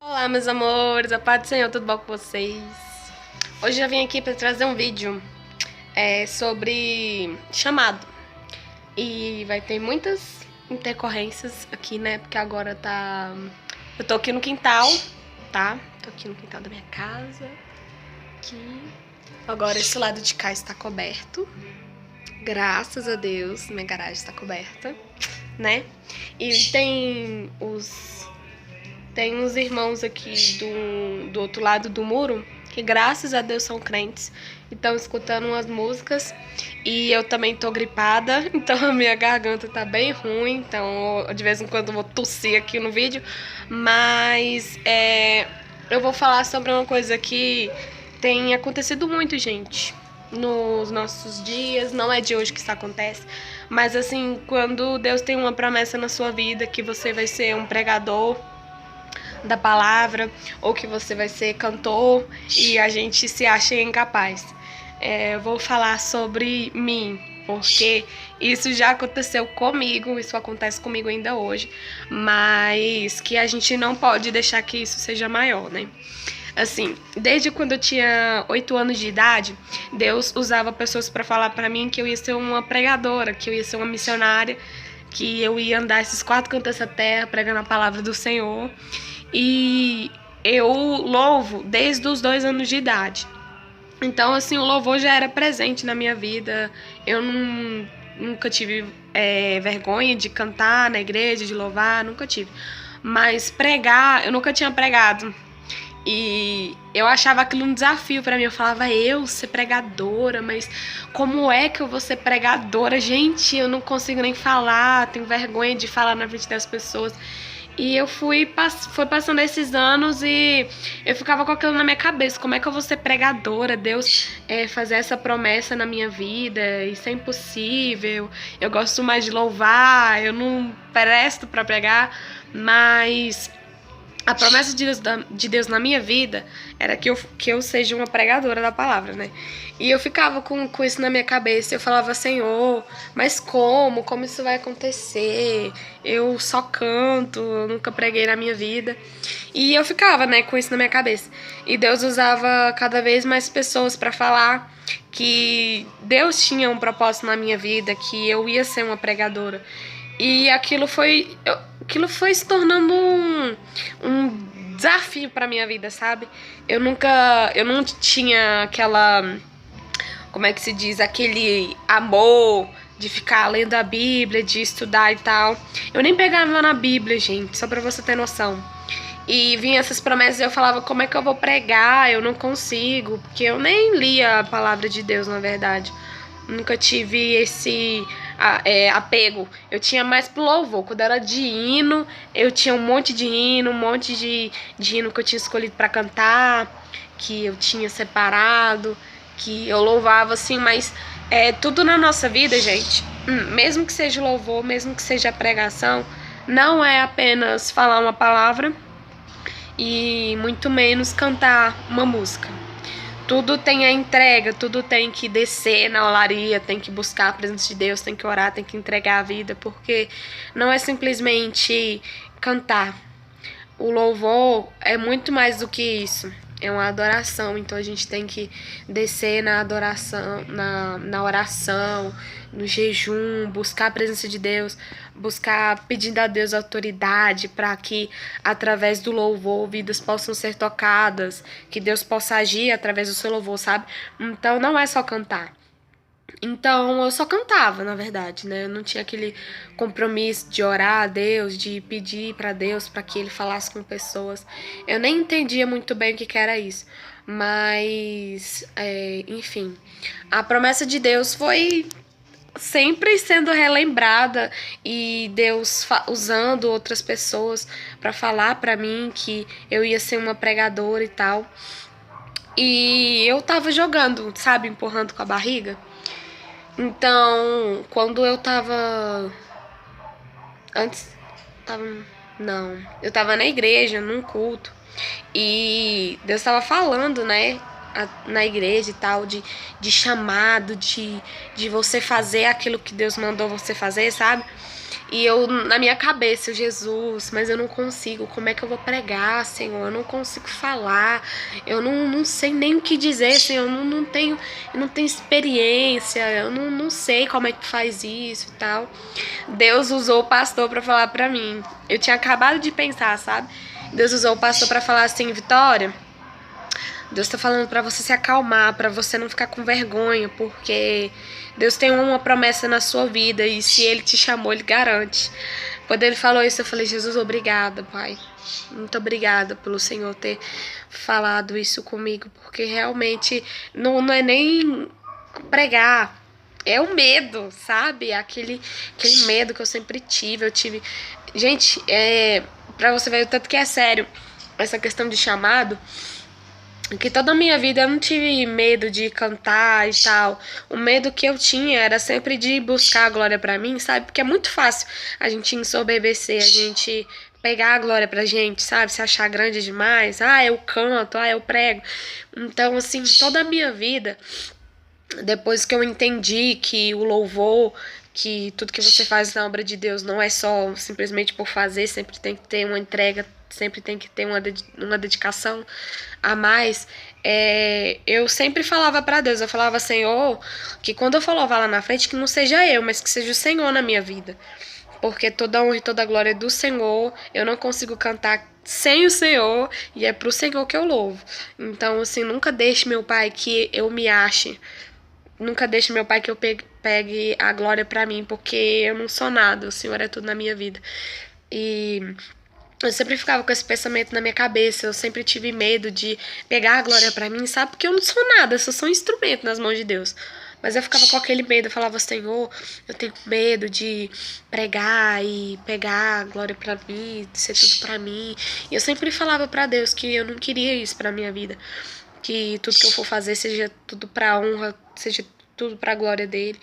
Olá, meus amores, a paz do Senhor, tudo bom com vocês? Hoje eu vim aqui para trazer um vídeo sobre chamado. E vai ter muitas intercorrências aqui, né? Porque agora tá... Eu tô aqui no quintal, tá? Tô aqui no quintal da minha casa. Aqui. Agora esse lado de cá está coberto. Graças a Deus, minha garagem está coberta, né? E tem uns irmãos aqui do outro lado do muro, que graças a Deus são crentes, e estão escutando umas músicas. E eu também tô gripada, então a minha garganta tá bem ruim, então de vez em quando eu vou tossir aqui no vídeo. Mas eu vou falar sobre uma coisa que tem acontecido muito, gente, nos nossos dias. Não é de hoje que isso acontece, mas assim, quando Deus tem uma promessa na sua vida que você vai ser um pregador da palavra, ou que você vai ser cantor, e a gente se acha incapaz. Eu vou falar sobre mim, porque isso já aconteceu comigo, isso acontece comigo ainda hoje, mas que a gente não pode deixar que isso seja maior, né? Assim, desde quando eu tinha 8 anos de idade, Deus usava pessoas para falar para mim que eu ia ser uma pregadora, que eu ia ser uma missionária, que eu ia andar esses 4 cantos dessa terra pregando a palavra do Senhor. E eu louvo desde os 2 anos de idade. Então, assim, o louvor já era presente na minha vida. Eu nunca tive vergonha de cantar na igreja, de louvar, nunca tive. Mas pregar, eu nunca tinha pregado. E eu achava aquilo um desafio pra mim. Eu falava, eu ser pregadora, mas como é que eu vou ser pregadora? Gente, eu não consigo nem falar, tenho vergonha de falar na frente das pessoas. E eu foi passando esses anos e eu ficava com aquilo na minha cabeça. Como é que eu vou ser pregadora? Deus fazer essa promessa na minha vida, isso é impossível. Eu gosto mais de louvar, eu não presto pra pregar, mas a promessa de Deus na minha vida era que eu seja uma pregadora da palavra, né? E eu ficava com isso na minha cabeça. Eu falava, Senhor, mas como? Como isso vai acontecer? Eu só canto, eu nunca preguei na minha vida. E eu ficava, né, com isso na minha cabeça. E Deus usava cada vez mais pessoas para falar que Deus tinha um propósito na minha vida, que eu ia ser uma pregadora. E aquilo foi se tornando um desafio pra minha vida, sabe? Eu não tinha aquela, como é que se diz, aquele amor de ficar lendo a Bíblia, de estudar e tal. Eu nem pegava na Bíblia, gente, só pra você ter noção. E vinha essas promessas e eu falava, como é que eu vou pregar? Eu não consigo, porque eu nem lia a palavra de Deus, na verdade. Nunca tive esse apego. Eu tinha mais pro louvor. Quando era de hino, eu tinha um monte de hino, de hino que eu tinha escolhido pra cantar, que eu tinha separado, que eu louvava assim, mas tudo na nossa vida, gente, mesmo que seja louvor, mesmo que seja pregação, não é apenas falar uma palavra e muito menos cantar uma música. Tudo tem a entrega, tudo tem que descer na olaria, tem que buscar a presença de Deus, tem que orar, tem que entregar a vida, porque não é simplesmente cantar. O louvor é muito mais do que isso. É uma adoração, então a gente tem que descer na adoração, na oração, no jejum, buscar a presença de Deus, buscar pedindo a Deus autoridade para que através do louvor vidas possam ser tocadas, que Deus possa agir através do seu louvor, sabe? Então não é só cantar. Então eu só cantava, na verdade, né? Eu não tinha aquele compromisso de orar a Deus, de pedir pra Deus para que Ele falasse com pessoas. Eu nem entendia muito bem o que era isso. Mas, enfim, a promessa de Deus foi sempre sendo relembrada e Deus usando outras pessoas para falar para mim que eu ia ser uma pregadora e tal. E eu tava jogando, sabe, empurrando com a barriga. Então, quando eu tava... Antes... Tava... Não. Eu tava na igreja, num culto. E Deus tava falando, né? na igreja e tal, de chamado, de você fazer aquilo que Deus mandou você fazer, sabe? E eu, na minha cabeça, Jesus, mas eu não consigo, como é que eu vou pregar, Senhor? Eu não consigo falar, eu não sei nem o que dizer, Senhor, eu não tenho experiência, eu não sei como é que faz isso e tal. Deus usou o pastor pra falar pra mim. Eu tinha acabado de pensar, sabe? Deus usou o pastor pra falar assim, Vitória, Deus tá falando pra você se acalmar, pra você não ficar com vergonha, porque Deus tem uma promessa na sua vida e se Ele te chamou, Ele garante. Quando Ele falou isso, eu falei, Jesus, obrigada, Pai. Muito obrigada pelo Senhor ter falado isso comigo, porque realmente não é nem pregar, é o medo, sabe? Aquele medo que eu sempre tive. Eu tive. Gente, pra você ver o tanto que é sério essa questão de chamado. Que toda a minha vida eu não tive medo de cantar e tal. O medo que eu tinha era sempre de buscar a glória pra mim, sabe? Porque é muito fácil a gente ensoberbecer, a gente pegar a glória pra gente, sabe? Se achar grande demais. Ah, eu canto, eu prego. Então, assim, toda a minha vida, depois que eu entendi que o louvor, que tudo que você faz na obra de Deus não é só simplesmente por fazer, sempre tem que ter uma entrega, sempre tem que ter uma dedicação a mais. Eu sempre falava pra Deus, eu falava, Senhor, que quando eu for louvar lá na frente, que não seja eu, mas que seja o Senhor na minha vida. Porque toda a honra e toda a glória é do Senhor, eu não consigo cantar sem o Senhor, e é pro Senhor que eu louvo. Então, assim, nunca deixe, meu Pai, que eu me ache. Nunca deixe, meu Pai, que eu pegue a glória pra mim, porque eu não sou nada, o Senhor é tudo na minha vida. E eu sempre ficava com esse pensamento na minha cabeça, eu sempre tive medo de pegar a glória pra mim, sabe? Porque eu não sou nada, eu só sou um instrumento nas mãos de Deus. Mas eu ficava com aquele medo, eu falava, Senhor, eu tenho medo de pregar e pegar a glória pra mim, de ser tudo pra mim. E eu sempre falava pra Deus que eu não queria isso pra minha vida. Que tudo que eu for fazer seja tudo pra honra, seja tudo pra glória dele.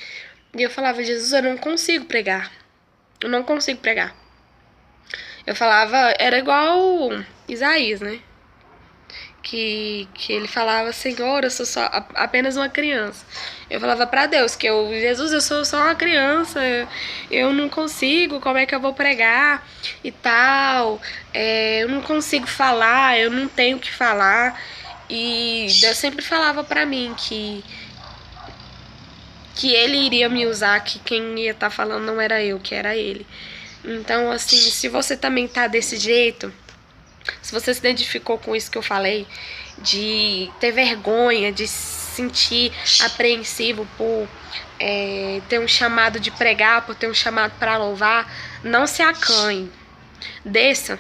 E eu falava, Jesus, eu não consigo pregar. Eu não consigo pregar. Eu falava, era igual Isaías, né? Que ele falava, Senhor, eu sou só apenas uma criança. Eu falava pra Deus que Jesus, eu sou só uma criança, eu não consigo, como é que eu vou pregar e tal. Eu não consigo falar, eu não tenho o que falar. E Deus sempre falava pra mim que ele iria me usar, que quem ia estar falando não era eu, que era ele. Então, assim, se você também tá desse jeito, se você se identificou com isso que eu falei, de ter vergonha, de se sentir apreensivo por ter um chamado de pregar, por ter um chamado para louvar, não se acanhe. Desça,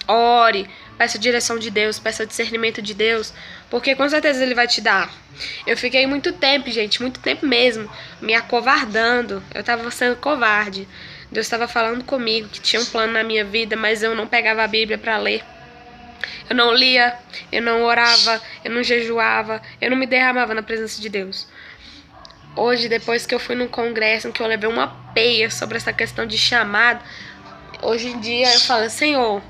ore, peça direção de Deus, peça discernimento de Deus, porque com certeza Ele vai te dar. Eu fiquei muito tempo, gente, muito tempo mesmo, me acovardando. Eu tava sendo covarde. Deus estava falando comigo que tinha um plano na minha vida, mas eu não pegava a Bíblia para ler. Eu não lia, eu não orava, eu não jejuava, eu não me derramava na presença de Deus. Hoje, depois que eu fui num congresso, em que eu levei uma peia sobre essa questão de chamado, hoje em dia eu falo, Senhor,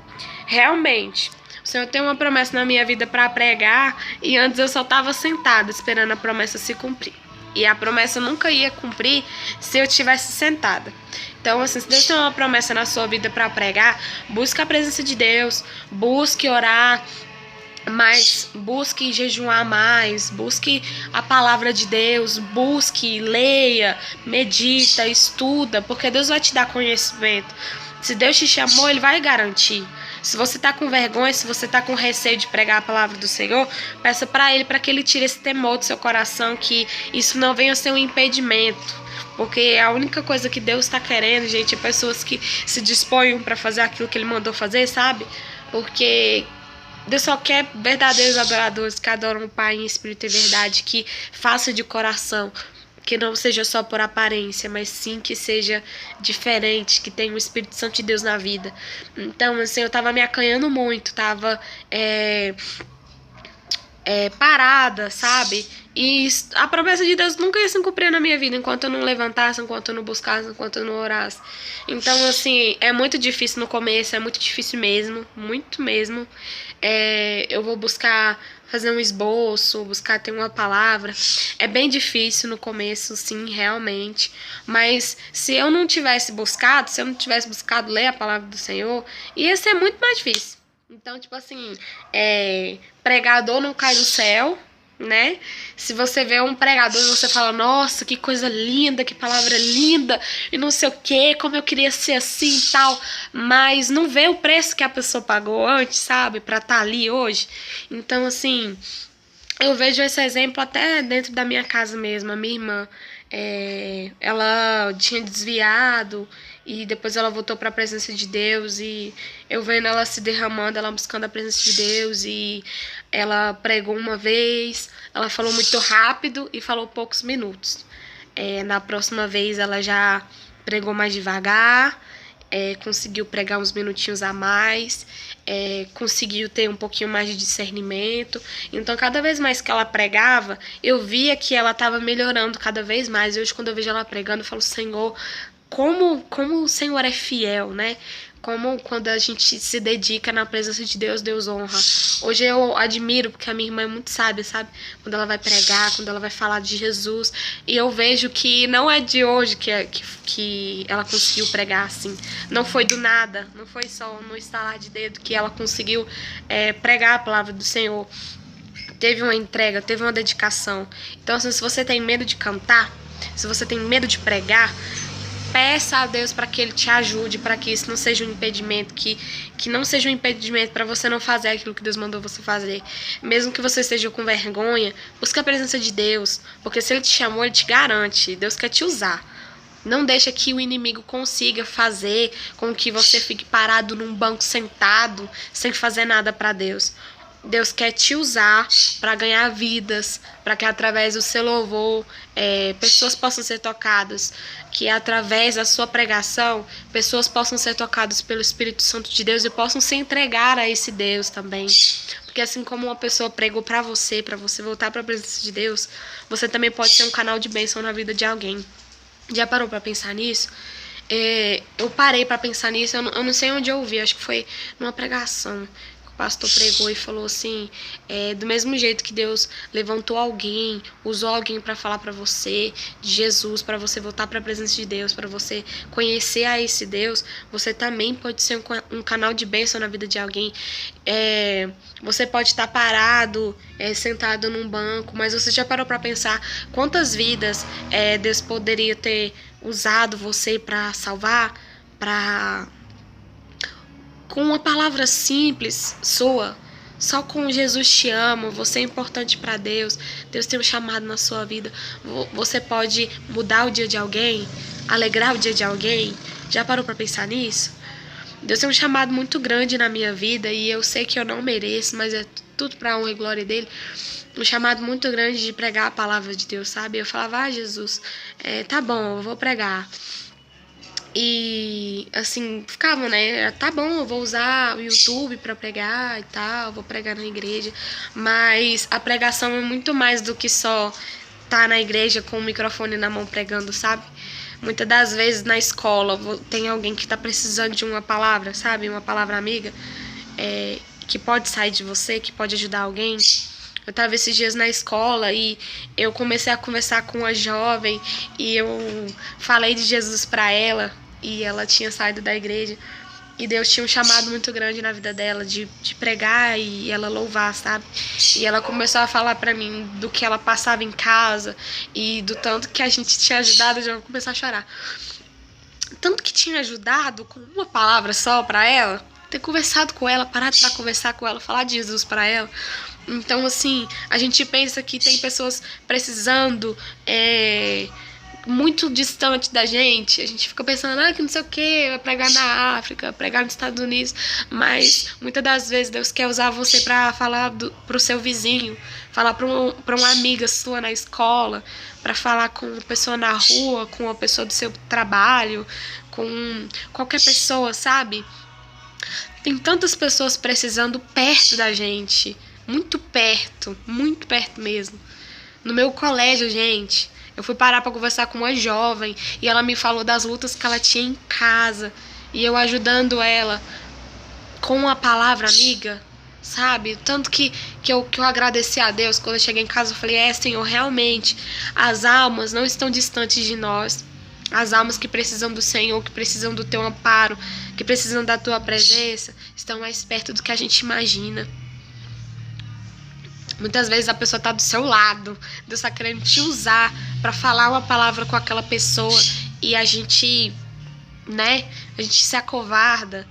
realmente, o Senhor tem uma promessa na minha vida para pregar, e antes eu só estava sentada esperando a promessa se cumprir. E a promessa nunca ia cumprir se eu estivesse sentada. Então, assim, se Deus tem uma promessa na sua vida para pregar, busque a presença de Deus, busque orar mais, busque jejuar mais, busque a palavra de Deus, busque, leia, medita, estuda, porque Deus vai te dar conhecimento. Se Deus te chamou, Ele vai garantir. Se você tá com vergonha, se você tá com receio de pregar a palavra do Senhor, peça para Ele, para que Ele tire esse temor do seu coração, que isso não venha a ser um impedimento. Porque a única coisa que Deus tá querendo, gente, é pessoas que se disponham para fazer aquilo que Ele mandou fazer, sabe? Porque Deus só quer verdadeiros adoradores que adoram o Pai em espírito e verdade, que façam de coração, que não seja só por aparência, mas sim que seja diferente, que tenha o Espírito Santo de Deus na vida. Então, assim, eu tava me acanhando muito, tava parada, sabe? E a promessa de Deus nunca ia se cumprir na minha vida enquanto eu não levantasse, enquanto eu não buscasse, enquanto eu não orasse. Então, assim, é muito difícil no começo, é muito difícil mesmo, muito mesmo. Eu vou buscar fazer um esboço, buscar ter uma palavra. É bem difícil no começo, sim, realmente. Mas se eu não tivesse buscado, se eu não tivesse buscado ler a palavra do Senhor, ia ser muito mais difícil. Então, tipo assim, pregador não cai do céu, né? Se você vê um pregador e você fala, nossa, que coisa linda, que palavra linda, e não sei o que, como eu queria ser assim e tal, mas não vê o preço que a pessoa pagou antes, sabe? Pra estar ali hoje. Então, assim, eu vejo esse exemplo até dentro da minha casa mesmo. A minha irmã, ela tinha desviado e depois ela voltou para a presença de Deus, e eu vendo ela se derramando, ela buscando a presença de Deus, e ela pregou uma vez, ela falou muito rápido e falou poucos minutos. Na próxima vez ela já pregou mais devagar, conseguiu pregar uns minutinhos a mais, conseguiu ter um pouquinho mais de discernimento. Então, cada vez mais que ela pregava, eu via que ela estava melhorando cada vez mais. E hoje, quando eu vejo ela pregando, eu falo, Senhor, como o Senhor é fiel, né? Como quando a gente se dedica na presença de Deus, Deus honra. Hoje eu admiro, porque a minha irmã é muito sábia, sabe? Quando ela vai pregar, quando ela vai falar de Jesus. E eu vejo que não é de hoje que ela conseguiu pregar assim. Não foi do nada, não foi só no estalar de dedo que ela conseguiu pregar a palavra do Senhor. Teve uma entrega, teve uma dedicação. Então, assim, se você tem medo de cantar, se você tem medo de pregar, peça a Deus para que Ele te ajude, para que isso não seja um impedimento, que não seja um impedimento para você não fazer aquilo que Deus mandou você fazer. Mesmo que você esteja com vergonha, busque a presença de Deus, porque se Ele te chamou, Ele te garante. Deus quer te usar. Não deixa que o inimigo consiga fazer com que você fique parado num banco sentado, sem fazer nada para Deus. Deus quer te usar para ganhar vidas, para que através do seu louvor pessoas possam ser tocadas, que através da sua pregação pessoas possam ser tocadas pelo Espírito Santo de Deus e possam se entregar a esse Deus também. Porque assim como uma pessoa pregou para você voltar para a presença de Deus, você também pode ser um canal de bênção na vida de alguém. Já parou para pensar nisso? Eu parei para pensar nisso, eu não sei onde eu ouvi, acho que foi numa pregação. O pastor pregou e falou assim, do mesmo jeito que Deus levantou alguém, usou alguém para falar para você de Jesus, para você voltar para a presença de Deus, para você conhecer a esse Deus, você também pode ser um canal de bênção na vida de alguém. Você pode estar parado, sentado num banco, mas você já parou para pensar quantas vidas Deus poderia ter usado você para salvar, com uma palavra simples sua, só com Jesus te ama, você é importante para Deus, Deus tem um chamado na sua vida, você pode mudar o dia de alguém, alegrar o dia de alguém. Já parou para pensar nisso? Deus tem um chamado muito grande na minha vida e eu sei que eu não mereço, mas é tudo para a honra e glória dele. Um chamado muito grande de pregar a palavra de Deus, sabe? Eu falava, Jesus, tá bom, eu vou pregar. E, assim, ficava, né? Tá bom, eu vou usar o YouTube pra pregar e tal, vou pregar na igreja. Mas a pregação é muito mais do que só estar na igreja com o microfone na mão pregando, sabe? Muitas das vezes na escola tem alguém que tá precisando de uma palavra, sabe? Uma palavra amiga, que pode sair de você, que pode ajudar alguém. Eu tava esses dias na escola e eu comecei a conversar com uma jovem e eu falei de Jesus pra ela. E ela tinha saído da igreja e Deus tinha um chamado muito grande na vida dela de pregar e ela louvar, sabe? E ela começou a falar pra mim do que ela passava em casa e do tanto que a gente tinha ajudado. Eu já comecei a chorar. Tanto que tinha ajudado com uma palavra só pra ela, ter conversado com ela, parado pra conversar com ela, falar de Jesus pra ela. Então, assim, a gente pensa que tem pessoas precisando, muito distante da gente. A gente fica pensando, que não sei o que, vai pregar na África, pregar nos Estados Unidos. Mas muitas das vezes Deus quer usar você pra falar pro seu vizinho, falar pra uma amiga sua na escola, pra falar com uma pessoa na rua, com uma pessoa do seu trabalho, com qualquer pessoa, sabe? Tem tantas pessoas precisando perto da gente, muito perto mesmo. No meu colégio, gente, eu fui parar pra conversar com uma jovem e ela me falou das lutas que ela tinha em casa e eu ajudando ela com a palavra amiga, sabe? Tanto que eu agradeci a Deus quando eu cheguei em casa. Eu falei, Senhor, realmente, as almas não estão distantes de nós. As almas que precisam do Senhor, que precisam do teu amparo, que precisam da tua presença, estão mais perto do que a gente imagina. Muitas vezes a pessoa está do seu lado, Deus está querendo te usar para falar uma palavra com aquela pessoa e a gente, né, a gente se acovarda.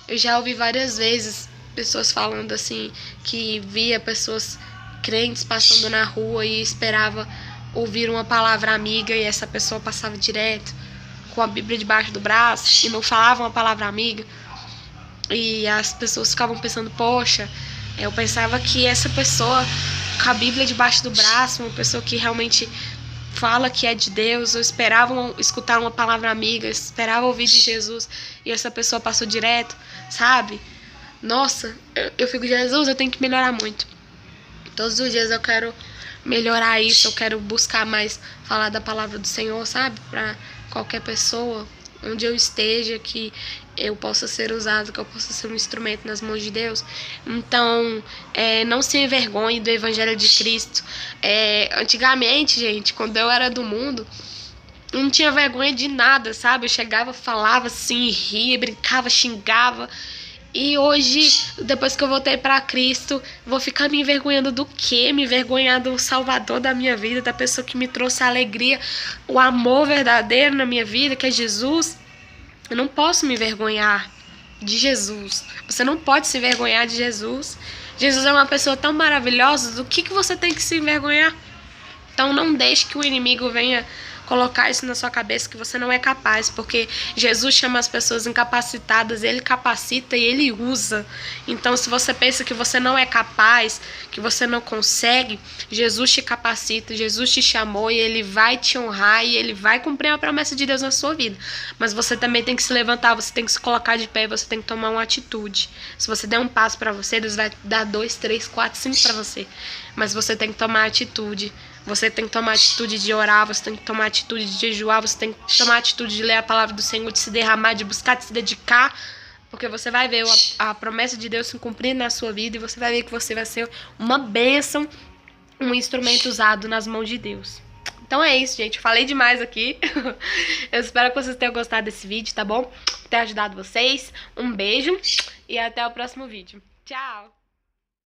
Eu já ouvi várias vezes pessoas falando assim, que via pessoas crentes passando na rua e esperava ouvir uma palavra amiga e essa pessoa passava direto com a Bíblia debaixo do braço e não falava uma palavra amiga. E as pessoas ficavam pensando, poxa, eu pensava que essa pessoa com a Bíblia debaixo do braço, uma pessoa que realmente fala que é de Deus, eu esperava escutar uma palavra amiga, eu esperava ouvir de Jesus, e essa pessoa passou direto, sabe? Nossa, eu fico, Jesus, eu tenho que melhorar muito. Todos os dias eu quero melhorar isso, eu quero buscar mais falar da palavra do Senhor, sabe? Pra qualquer pessoa, onde eu esteja, que eu possa ser usado, que eu possa ser um instrumento nas mãos de Deus. Então, não se envergonhe do Evangelho de Cristo. Antigamente, gente, quando eu era do mundo, eu não tinha vergonha de nada, sabe? Eu chegava, falava assim, ria, brincava, xingava. E hoje, depois que eu voltei pra Cristo, vou ficar me envergonhando do quê? Me envergonhar do Salvador da minha vida, da pessoa que me trouxe a alegria, o amor verdadeiro na minha vida, que é Jesus. Eu não posso me envergonhar de Jesus. Você não pode se envergonhar de Jesus. Jesus é uma pessoa tão maravilhosa, do que você tem que se envergonhar? Então não deixe que o inimigo venha colocar isso na sua cabeça, que você não é capaz, porque Jesus chama as pessoas incapacitadas, ele capacita e ele usa. Então se você pensa que você não é capaz, que você não consegue, Jesus te capacita, Jesus te chamou e ele vai te honrar e ele vai cumprir a promessa de Deus na sua vida. Mas você também tem que se levantar, você tem que se colocar de pé, você tem que tomar uma atitude. Se você der um passo para você, Deus vai dar 2, 3, 4, 5 para você. Mas você tem que tomar atitude. Você tem que tomar atitude de orar, você tem que tomar atitude de jejuar, você tem que tomar atitude de ler a palavra do Senhor, de se derramar, de buscar, de se dedicar, porque você vai ver a promessa de Deus se cumprir na sua vida e você vai ver que você vai ser uma bênção, um instrumento usado nas mãos de Deus. Então é isso, gente. Falei demais aqui. Eu espero que vocês tenham gostado desse vídeo, tá bom? Ter ajudado vocês. Um beijo e até o próximo vídeo. Tchau!